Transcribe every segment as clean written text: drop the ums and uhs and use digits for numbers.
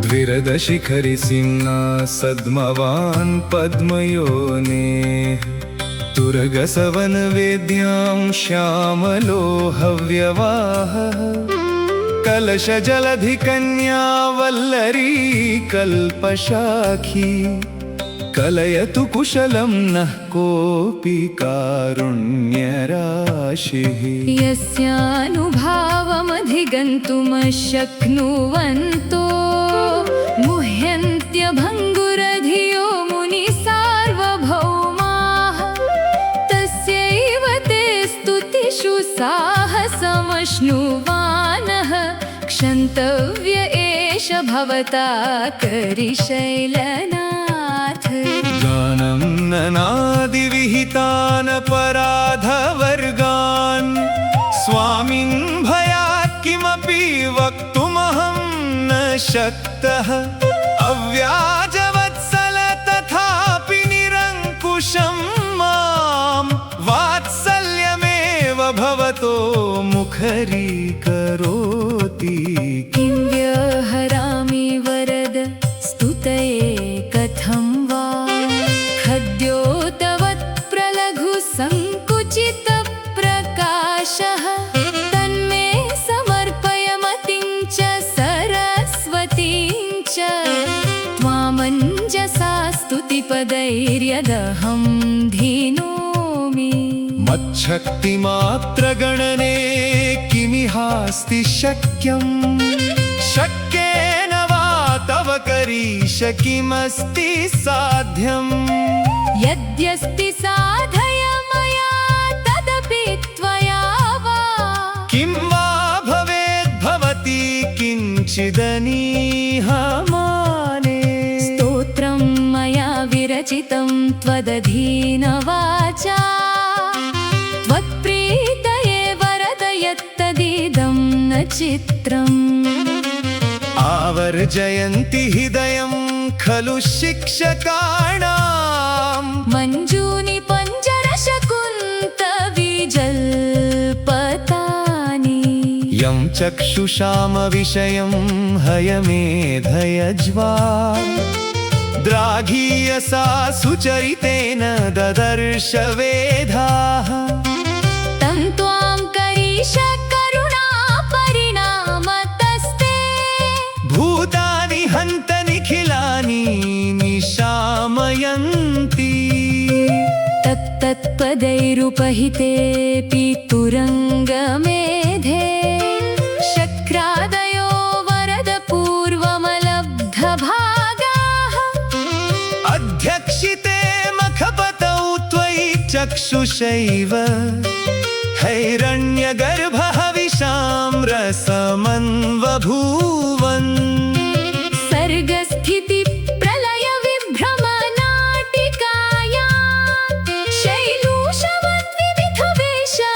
द्विरदशिखरि सिंहासद्मवान् पद्मयोनेः तुरगसवन वेद्यां श्यामलो हव्यवाहः कलशजलधि कन्या वल्लरी कल्पशाखी कलयतु कुशलं नः कोऽपि कारुण्यराशिः यस्यानुभावमधिगन्तुमशक्नुवन्तो मुह्यन्त्यभङ्गुरधियो मुनिसार्वभौमाः तस्यैव ते स्तुतिषु साहसमश्नुवानः क्षन्तव्य एष भवता करिशैलनाथ गानं ननादिविहितान् अपराधवर्गान् स्वामिन् भयात् किमपि वक्तुमहं न शक्तः अव्याजवत्सल तथापि निरङ्कुशं मां वात्सल्यमेव भवतो मुखरीकरोति किं व्यहरामि वरद स्तुतये कथं वा खद्योतवत्प्रलघु सङ्कुचितप्रकाशः तन्मे समर्पय मतिं च सरस्वतीं च त्वामञ्जसा स्तुतिपदैर्यदहं धिनोमि मच्छक्तिमात्रगणने किमिहास्ति शक्यम् शक्येन वा तव करीश किमस्ति साध्यम् यद्यस्ति साधय मया तदपि त्वया वा किं वा भवेद्भवति किञ्चिदनीहमाने स्तोत्रं मया विरचितं त्वदधीनवाचा त्वत्प्रीतये वरद यत्तदिदं न चित्रम् आवर्जयन्ति हृदयं खलु शिक्षकाणां मञ्जूनि पञ्जरशकुन्तविजल्पतानि यं चक्षुषामविषयं हयमेधयज्वा द्राघीयसा सुचरितेन ददर्श वेधाः तं त्वां करीश करुणापरिणामतस्ते भूतानि हन्त निखिलानि निशामयन्ति तत्तत्पदैरुपहितेऽपि तुरङ्गमेधे शक्रादयो वरदपूर्वमलब्धभागाः अध्यक्षिते मखपतौ त्वयि चक्षुषैव हैरण्यगर्भः विशां रसमन्वभूवन् सर्गस्थिति प्रलय विभ्रमनाटिकायां शैलूषवद्विविधवेषा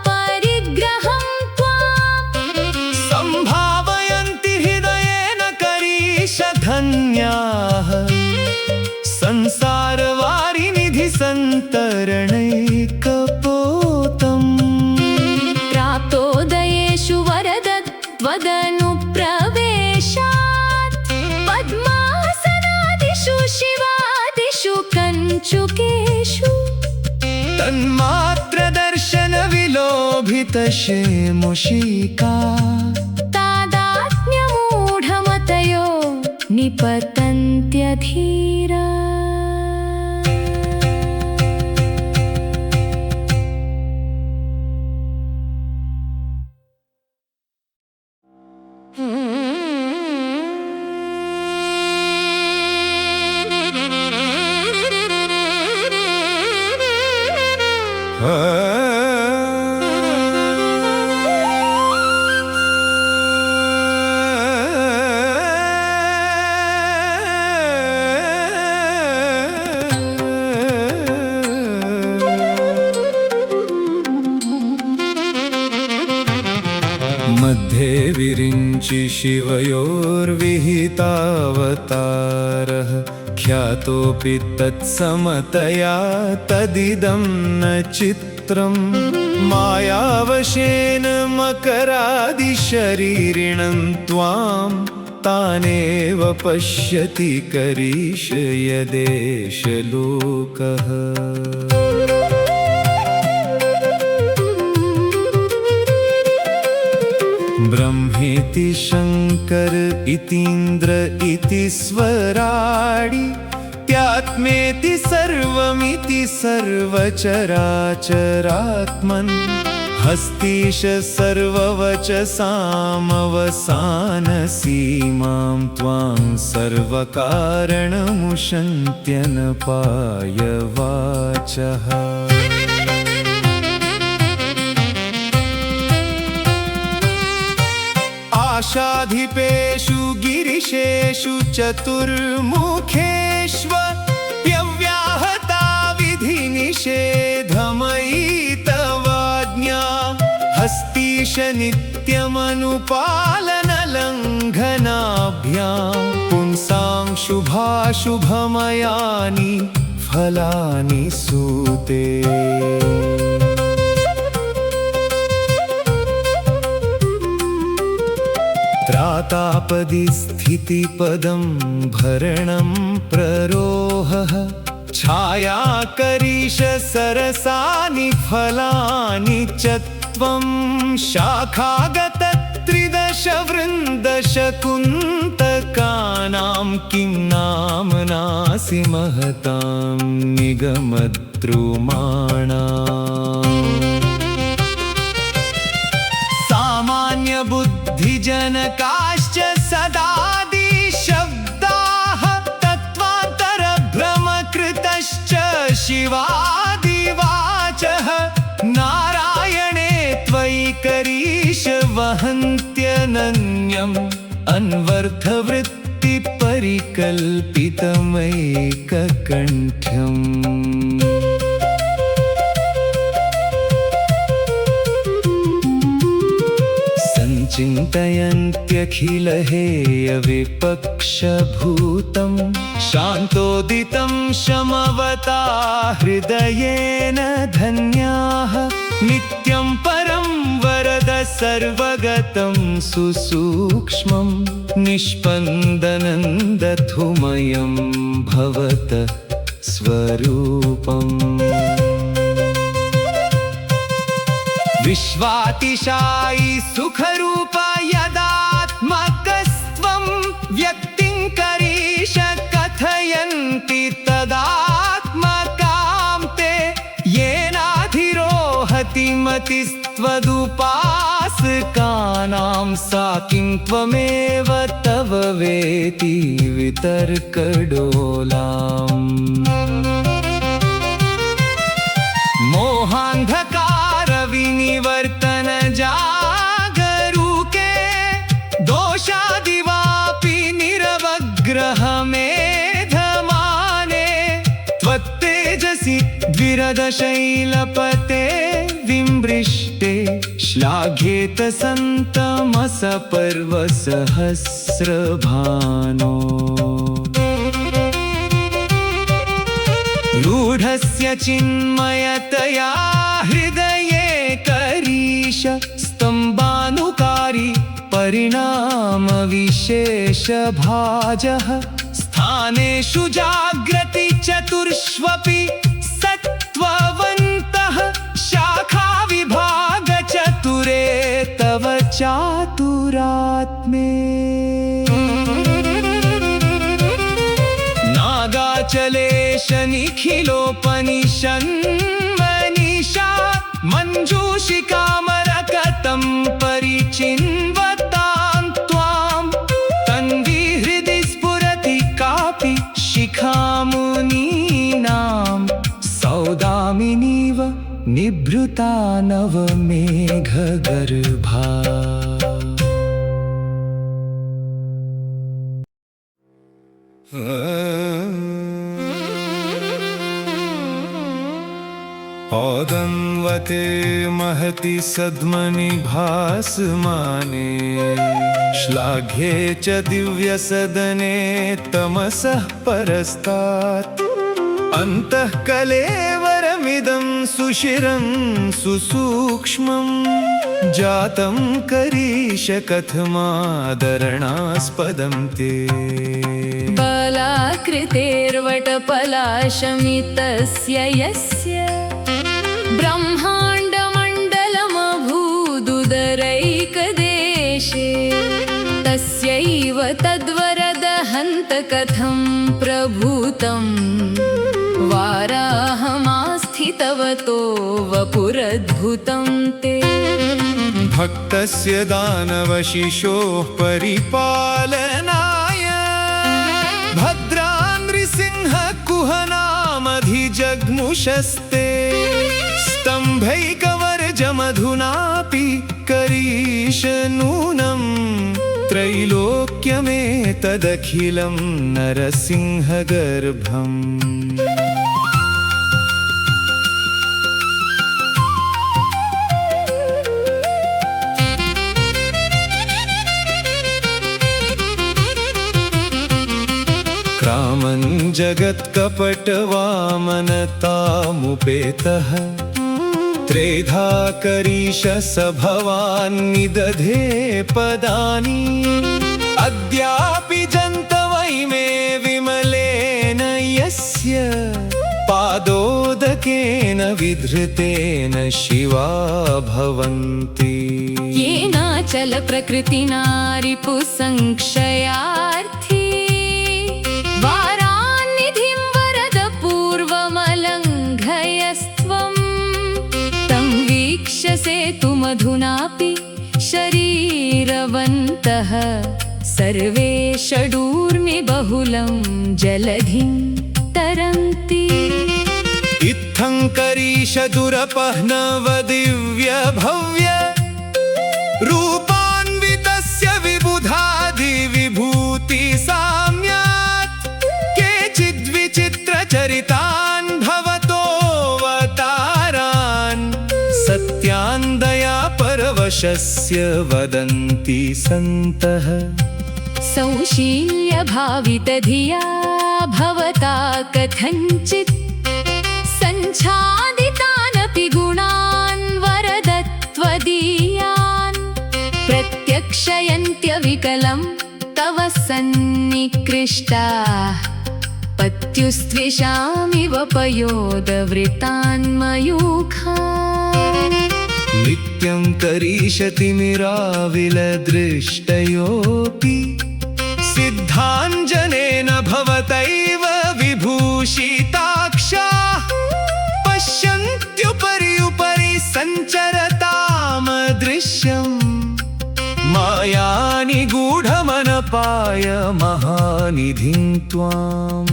परिग्रहं त्वां सम्भावयन्ति हृदयेन करीश धन्याः संसारवारिनिधि सन्तरणैकपोतम् प्राप्तोदयेषु वरद त्वदनुप्रवेशात् पद्मासनादिषु शिवादिषु कञ्चुकेषु तन्मात्रदर्शनविलोभितशेमुषिका तादात्म्यमूढमतयो निपतन्त्यधीरा मध्ये विरिञ्चि शिवयोर्विहितावतारः प्रख्यातोऽपि तत्समतया तदिदं न चित्रम् मायावशेन मकरादिशरीरिणं त्वां तानेव पश्यति करीश यदेष लोकः ब्रह्मेति शङ्कर इतीन्द्र इति स्वराडि त्यात्मेति सर्वमिति सर्वचराचरात्मन् हस्तीश सर्ववचसामवसानसीमां त्वां सर्वकारणमुशन्त्यनपायवाचः आशाधिपेषु गिरिशेषु चतुर्मुखेष्वव्यव्याहता विधिनिषेधमयी तवाज्ञा हस्तीश नित्यमनुपालनलङ्घनाभ्यां पुंसां शुभाशुभमयानि फलानि सूते त्रातापदि स्थितिपदं भरणं प्ररोहः छायाकरीश सरसानि फलानि च त्वं शाखागतत्रिदशवृन्दशकुन्तकानां किं नाम्नासि महतां निगमद्रुमाणाम् सामान्यबुद्धिजनकाश्च सदादिशब्दाः तत्त्वान्तरभ्रमकृतश्च शिवादिवाचः नारायणे त्वयि करीश वहन्त्यनन्यम् अन्वर्थवृत्तिपरिकल्पितमैककण्ठ्यम् चिन्तयन्त्यखिलहेयविपक्षभूतं शान्तोदितं शमवता हृदयेन धन्याः नित्यं परं वरद सर्वगतं सुसूक्ष्मं निष्पन्दनन्दथुमयं भवत स्वरूपम् विश्वातिशायि सुखरूप यदात्मकस्त्वं व्यक्तिं करीश कथयन्ति तदात्मकां ते येनाधिरोहति मतिस्त्वदुपासकानां सा किं त्वमेव तव वेति वितर्कडोलाम् मोहान्धकारविनिवर्तन जागरूके दोषादिवापि निरवग्रहमेधमाने त्वत्तेजसि द्विरदशैलपते विमृष्टे श्लाघ्येत सन्तमसपर्वसहस्रभानो रूढस्य चिन्मयतया हृदये करीश स्तम्भानुकारी परिणामविशेषभाजः स्थानेषु जाग्रति चतुर्ष्वपि सत्त्ववन्तः शाखाविभागचतुरे तव चातुरात्मे नागाचलेश निखिलोपनिषन्मनीषा मञ्जूषिकामरकतं परिचिन्वतां त्वां तन्विहृदि स्फुरति कापि शिखामुनीनां सौदामिनीव निभृता नवमेघगर्भा औदन्वते महति सद्मनि भासमाने श्लाघ्ये च दिव्यसदने तमसः परस्तात् अन्तः कलेवरमिदं सुशिरं सुसूक्ष्मं जातं करीशकथमादरणास्पदं ते बलाकृतेर्वटपलाशमितस्य यस्य ब्रह्माण्डमण्डलमभूदुदरैकदेशे तस्यैव तद्वरदहन्तकथं प्रभूतं वाराहमास्थितवतो वपुरद्भुतं ते भक्तस्य दानवशिशोः परिपालनाय भद्रान्द्रिसिंहकुहनामधिजग्मुषस्ते स्तम्भैकवर्जमधुनापि करीशनूनं त्रैलोक्यमेतदखिलं नरसिंहगर्भम् क्रामन् जगत्कपटवामनतामुपेतः त्रेधा करीशसभवान् निदधे पदानि अद्यापि जन्तवै मे विमलेन यस्य पादोदकेन विधृतेन शिवा भवन्ति येनाचल प्रकृतिना रिपुसंक्षयार्थी वारान्निधिं वरद पूर्वमलङ्घयस्त्वं तं वीक्ष्य सेतुमधुनापि शरीरवन्तः सर्वे षडूर्मि बहुलं जलधिं तरन्ति इत्थं करीशदुरपह्नव दिव्यभव्य रूपान्वितस्य विबुधादिविभूति साम्यात् केचिद्विचित्रचरितान् भवतोऽवतारान् सत्यान् दयापरवशस्य वदन्ति सन्तः संशील्यभावितधिया भवता कथञ्चित् सञ्छादितानपि गुणान् वरदत्वदीयान् प्रत्यक्षयन्त्यविकलं तव सन्निकृष्टाः पत्युस्त्विषामिव पयोदवृतान्मयूखान् नित्यं करीशतिमिराविलदृष्टयोऽपि सिद्धाञ्जनेन भवतैव विभूषिताक्षाः पश्यन्त्युपरि उपरि सञ्चरतामदृश्यम् मायानि गूढमनपाय महानिधिं त्वाम्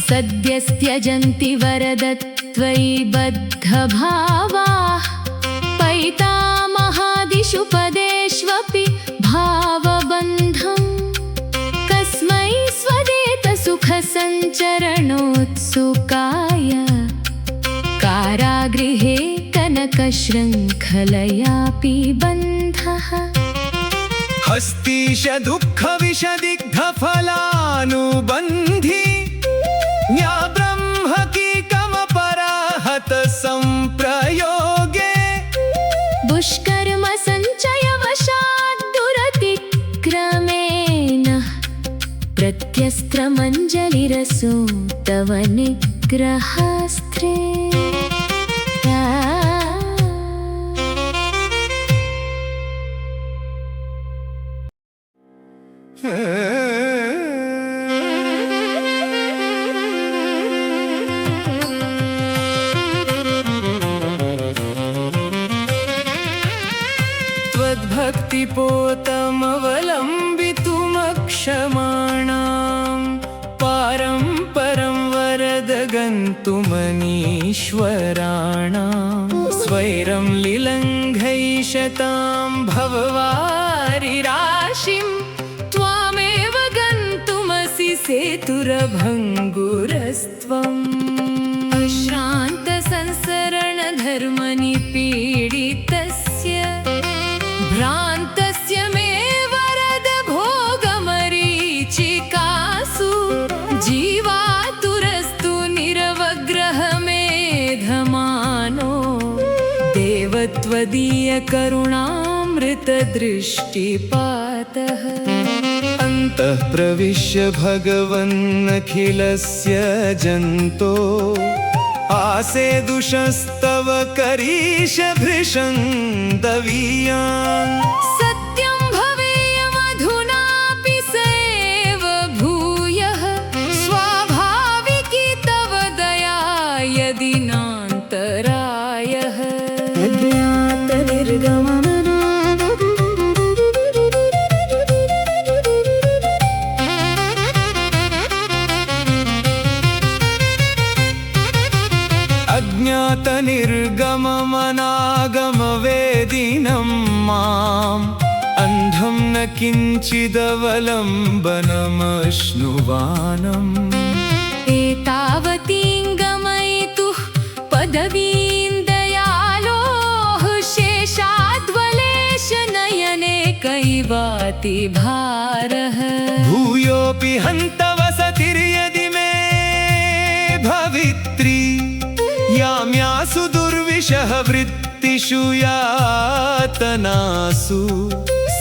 सद्यस्त्यजन्ति वरदत्वयि बद्धभावाः पैतामहादिषु पदेष्वपि भावबन्धम् कस्मै स्वदेतसुखसञ्चरणोत्सुकाय कारागृहे कनकशृङ्खलयापि बन्धः हस्तीशदुःखविषदिग्धफलानुबन्धी न्याब्रह्मकीकमपराहत सम्प्रयोगे दुष्कर्म सञ्चयवशात् दुरतिक्रमेण प्रत्यस्त्रमञ्जलिरसो तव निग्रहास्त्रे त्वद्भक्तिपोतमवलम्बितुमक्षमाणां पारं परं वरद गन्तुमनीश्वराणां स्वैरं लिलङ्घयिषतां भववारिराशिं त्वामेव गन्तुमसि सेतुरभङ्गुरस्त्वम् अश्रान्तसंसर धर्मनिपीडितस्य भ्रान्तस्य मे वरद भोगमरीचिकासु जीवातुरस्तु निरवग्रहमेधमानो देवत्वदीयकरुणामृतदृष्टिपातः अन्तः प्रविश्य भगवन्नखिलस्य जन्तो आसेदुषस्तव करीशभृशं दवीयान् सत्यं भवेयमधुनापि स एव भूयः स्वाभाविकी तव दया यदि नान्तरायः अज्ञातनिर्गममनागमवेदिनं माम् अन्धं न किञ्चिदवलम्बनमश्नुवानम् एतावतीङ्गमयितुः पदवीं दयालोः शेषाद्वलेशनयने कैवाति भारः भूयोऽपि हन्तवसतिर्यदि मे भवित्री याम्यासु दुर्विशः वृत्तिषु यातनासु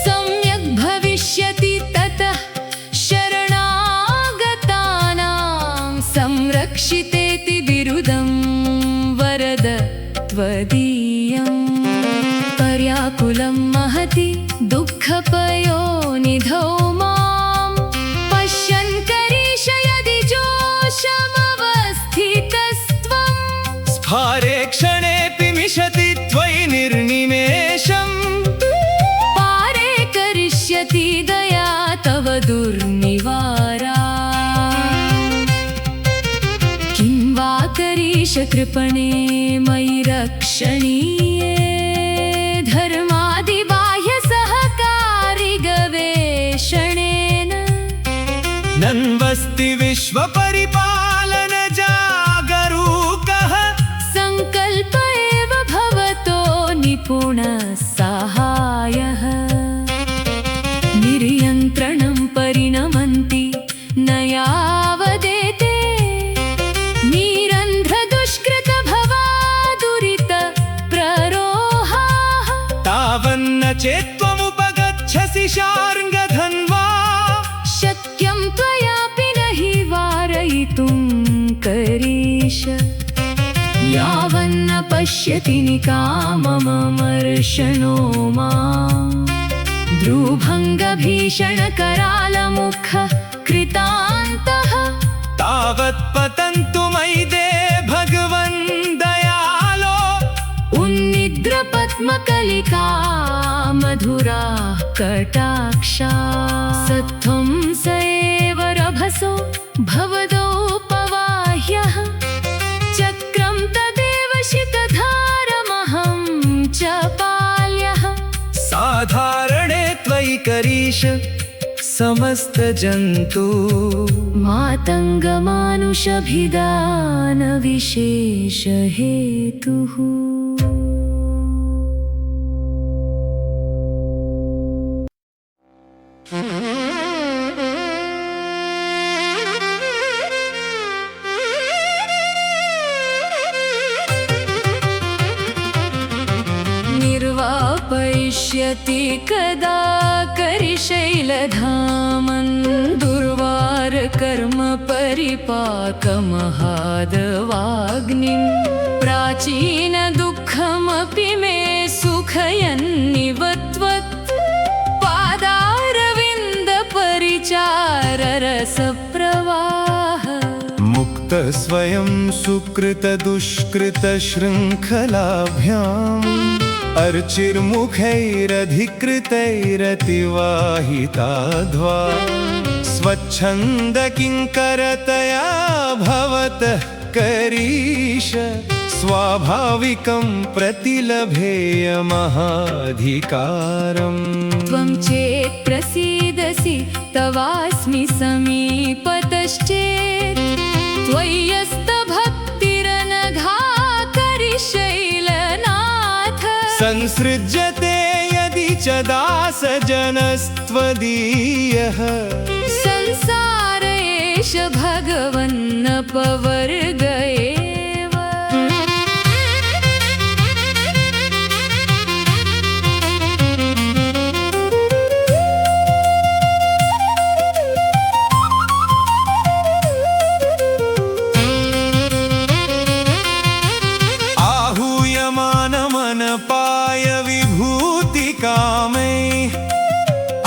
सम्यक् भविष्यति ततः शरणागतानां संरक्षितेति बिरुदं वरद त्वदीयम् पर्याकुलं महति दुःखपयोनिधौ मां पश्यन् करिष्यति जोषमवस्थितस्त्वम् स्फारे क्षणेऽपि मिशति त्वयि निर्निमेषम् पारे करिष्यति दया तव दुर्निवारा किं वा करिष्य कृपणे मयि रक्षणीये धर्मादिबाह्यसहकारिगवेषणेन नन्वस्ति विश्वपरिपालन जागरूकः संकल्प एव भवतो निपुणः सहायः निर्यन्त्रणं परिणमन्ति न यावदेते निरन्ध्रदुष्कृतभवादुरित प्ररोहाः तावन्न चेत्त्वमुपगच्छसि शार्ङ्गधन्वा शक्यं त्वयापि न हि वारयितुं करीश यावन्न पश्यति निकाममर्षणो माम् ध्रुभङ्गभीषणकरालमुख कृतान्तः तावत् पतन्तु मयि ते भगवन् दयालो उन्निद्रपद्मकलिका मधुरा कटाक्षा सत्त्वं स एव रभसो भवदोपवाह्यः चक्रं तदेव शितधारमहं च पाल्यः साधारणे त्वयि करीश समस्तजन्तु मातङ्गमानुषभिदानविशेषहेतुः निर्वापयिष्यति कदा करिशैलधामन् दुर्वार कर्म परिपाकमहादवाग्निं प्राचीन दुःखमपि मे सुखयन्निवत्वत् पादारविन्द परिचाररसप्रवाह मुक्त स्वयं सुकृत दुष्कृत शृङ्खलाभ्याम् अर्चिर्मुखैरधिकृतैरतिवाहिताध्वा स्वच्छन्द किङ्करतया भवतः करीश स्वाभाविकं प्रतिलभेयमहाधिकारम् त्वं चेत् प्रसीदसि तवास्मि समीपतश्चेत् त्वय्यस्तभक्तिरनघा करिशैल अनुसृज्यते यदि च दासजनस्त्वदीयः संसार एष भगवन्नपवर्ग एव आहूयमानमनपाय विभूतिकामै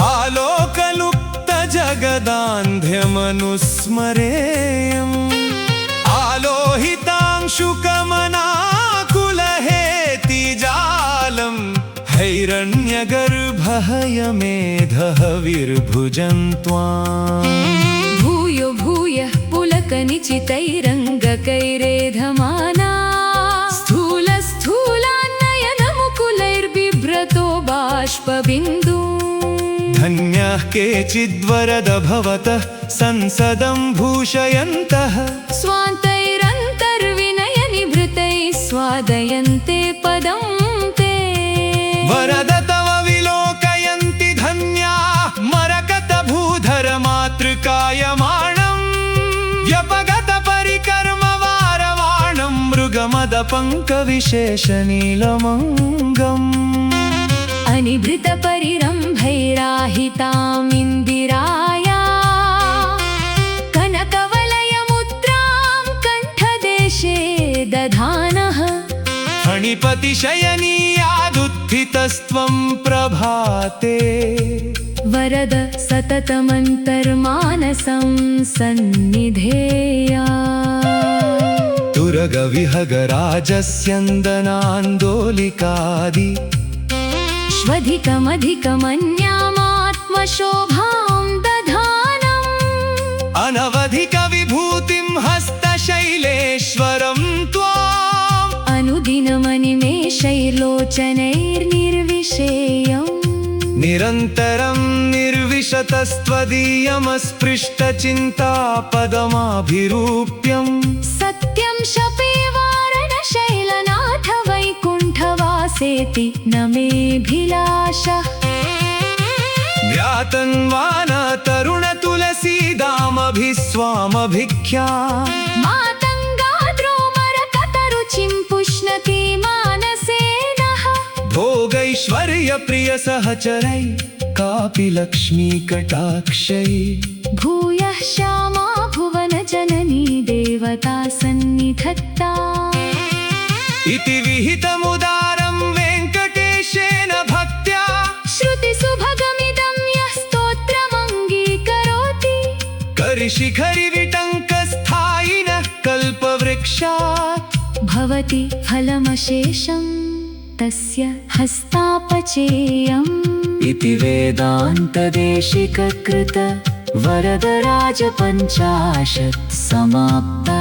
आलोकलुप्तजगदान्ध्यमनुस्मरेयम् आलोहितांशुकमनाकुलहेतिजालं हैरण्यगर्भहयमेधः विर्भुजन् त्वाम् भूयो भूयः पुलकनिचितैरङ्गकैरेधमाना स्थूलस्थूलान्नयनमुकुलैर्बिभ्रतो बाष्पबिन्दु धन्याः केचिद्वरद भवतः संसदं भूषयन्तः स्वान्तैरन्तर्विनयनिभृतैः स्वादयन्ते पदं ते वरद तव विलोकयन्ति धन्याः मरकतभूधरमातृकायमाणम् व्यपगतपरिकर्मवारवाणं मृगमदपङ्कविशेषनीलमङ्गम् अनिभृतपरिरम्भैराहितामिन्दिराया कनकवलयमुद्रां कण्ठदेशे दधानः फणिपतिशयनीयादुत्थितस्त्वं प्रभाते वरद सततमन्तर्मानसं सन्निधेया तुरगविहगराजस्यन्दनान्दोलिकादि श्वधिकमधिकमन्यामात्मशोभां दधानम् अनवधिकविभूतिं हस्तशैलेश्वरं त्वाम् अनुदिनमनिमेषैर्लोचनैर्निर्विशेयम् निरन्तरं निर्विशतस्त्वदीयमस्पृष्टचिन्तापदमाभिरूप्यम् सत्यं शपे वारणशैलनाथ वैकुण्ठवासेति न मेऽभिलाषः व्यातन्वाना तरुणतुलसीदामभिस्वामभिख्या मातङ्गाद्रोमरकतरुचिं पुष्णति मानसे नः भोगैश्वर्यप्रियसहचरै कापि लक्ष्मी कटाक्षै भूयः श्यामा भुवनजननी देवता सन्निधत्ता इति विहितमुदारं वेङ्कटेशेन भक्त्या श्रुतिसुभगमिदं यः स्तोत्रमङ्गीकरोति करिशिखरिविटङ्कस्थायिनः कल्पवृक्षात् भवति फलमशेषं तस्य हस्तापचेयम् इति वेदान्तदेशिककृत वरदराजपञ्चाशत् समाप्ता।